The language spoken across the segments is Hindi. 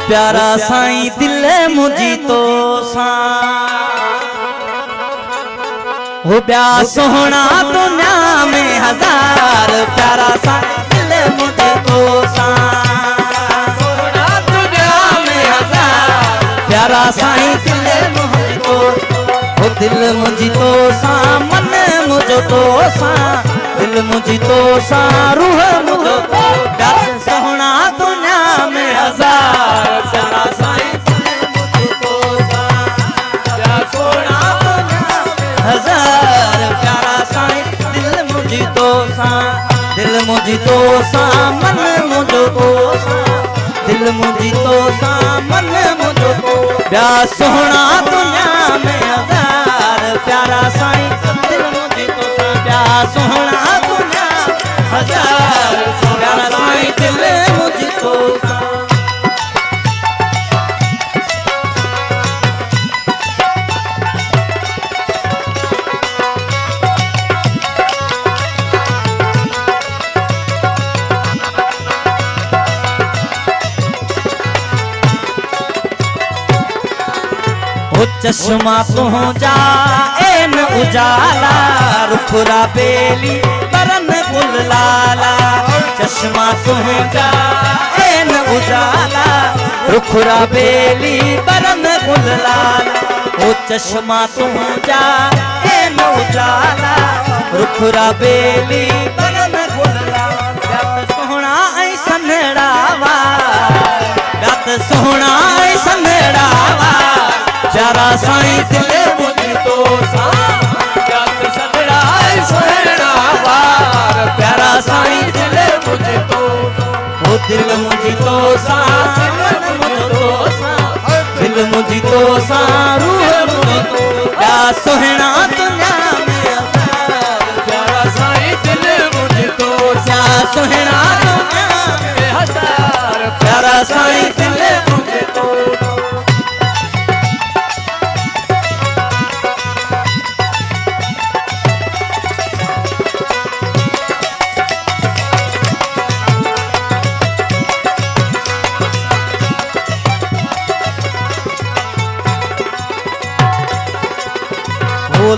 प्यारा साईं दिल मुझी तो सा हो ब्या सोहना दुनिया में हजार प्यारा साईं दिल मुझी तो सा सोहना दुनिया में हजार प्यारा साईं दिल मुझी तो हो दिल मुझी तो सा मन मुझो तो सा दिल मुझी तो सा रूह मुझो तो प्यारा सोहना दुनिया में हजार प्यारा साईं दिल मुझी तो सा प्यारा सोहना दुनिया में हजार प्यारा साईं दिल मुझी तो सा दिल मुझी तो सा मन मुझो तो सा दिल मुझी तो सा मन मुझो तो प्या सोहना दुनिया में हजार प्यारा साईं दिल मुझी तो सा प्या सोहना दुनिया हजार प्यारा साईं दिल मुझी तो सा चश्मा तो जा एन उजाला रुखरा बेली बरन गुल लाला चश्मा तो जा एन उजाला रुखरा बेली बरन गुल लाला ओ चश्मा तो जा एन उजाला रुखरा बेली बरन गुल लाला सोहना ऐ सनड़ावा गत सोहना ऐ सनड़ावा प्यारा साईं दिल मुझी तो सा जग सदड़ा सोहना वार प्यारा साईं दिल मुझी तो ओ दिल मुझी तो सा दिल मुझी तो सा दिल मुझी तो सा रूह मुझी तो या सोहना दुनिया में प्यारा साईं दिल मुझी तो सा सोहना दुनिया में हजार प्यारा साईं दिल मुझी तो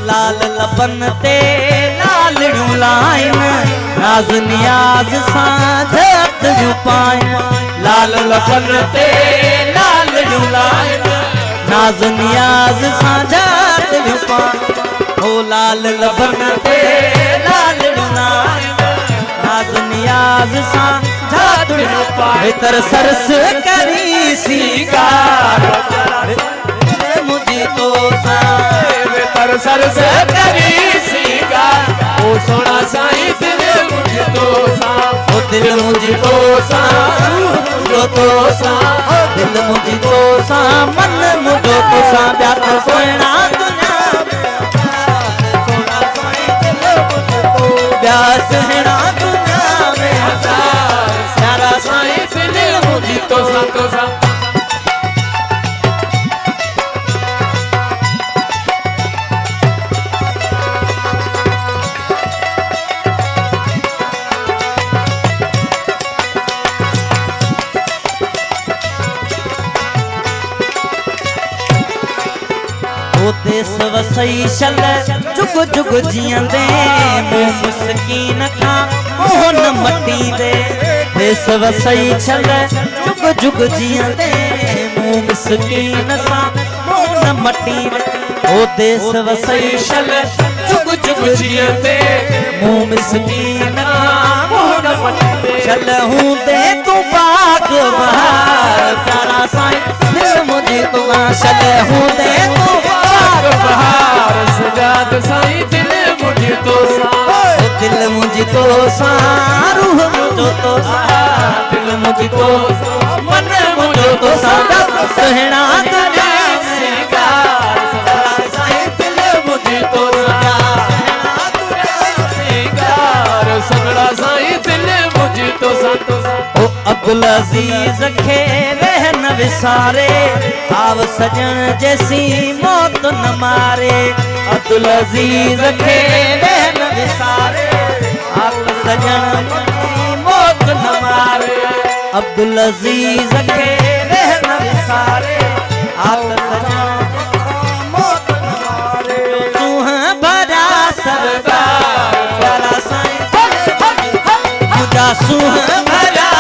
लाल लबन ते लालड़ू लाइन नाज नियाज साझत जू पाइन लाल लबन ते लालड़ू लाइन नाज नियाज साझत जू पाइन हो लाल लबन ते लालड़ू लाइन नाज नियाज साझत जू पाइन भीतर सरस करी सीगार मुझी तो सा पर सर से करी सीगा ओ सोना साईं दिल मुझी तो सा ओ दिल मुझी तो सा मुझो तो सा ओ दिल मुझी तो सा मन मुझो तो सा प्यार सोहना दुनिया में सोना साईं दिल मुझी तो प्यार सोहना दुनिया में हजार प्यारा साईं दिल मुझी तो सा देश वसई शल जुग जुग जियंदे मुँह मुस्कीन का मोहन मटी दे देश वसई छल जुग जुग जियंदे मुँह मुस्कीन सा मोहन मटी दे ओ देश वसई शल जुग जुग जियंदे मुँह मुस्कीन का मोहन मटी दे चल हूँ दे तू बाग बहार प्यारा साईं दिल मुझे तू चल हूँ दे तू बहार सजाद साईं दिल मुझी तो सा दिल मुझी तो सा रूह मुझो तो सा दिल मुझी तो सा मन मुझो तो सा सोहना दुनिया में गार सजाद साईं दिल मुझी तो सा सगड़ा साईं दिल मुझी तो सा ओ अब्दुल अजीज खे रहन विसारे आव सजन जैसी मौत न मारे अब्दुल अजीज खे रहन विसारे आव सजन मौत न मारे अब्दुल अजीज के रहना सारे आत सजा मौत न मारे सूह भरा सरदार प्यारा साईं तुझा सूह भरा